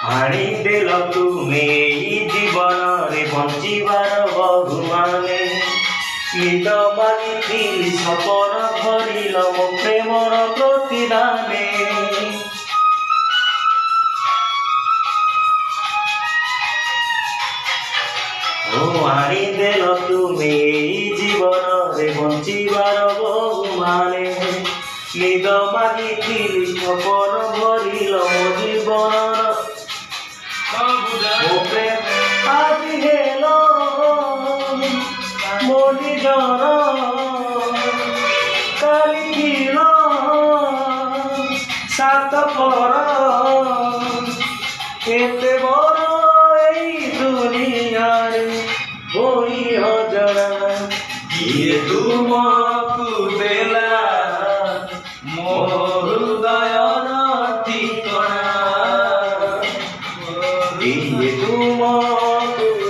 ଆଣିଦେଲ ତୁମେ ଏଇ ଜୀବନରେ ବଞ୍ଚିବାର ବହୁମାନେ ନିଦ ମାଗିଥିଲି ସପନ ଭରିଲ ମୋ ପ୍ରେମର ପ୍ରତିଦାନେ ଆଣିଦେଲ ତୁମେ ଏଇ ଜୀବନରେ ବଞ୍ଚିବାର ବହୁମାନେ ନିଦ ମାଗିଥିଲି ସପନ ଭରିଲ ମୋ ଜୀବନର ମୋ ପ୍ରେମ ଆଜି ହେଲ ମୋ ନିଜର କାଲି ଥିଲ ସାତ ପର ଏତେ ବଡ଼ ଏଇ ଦୁନିଆରେ ହୋଇ ଅଜଣା କିଏ ତୁମକୁ ଦେଲା ମୋ ହୃଦୟର ଠିକଣା କିଏ ତୁମକୁ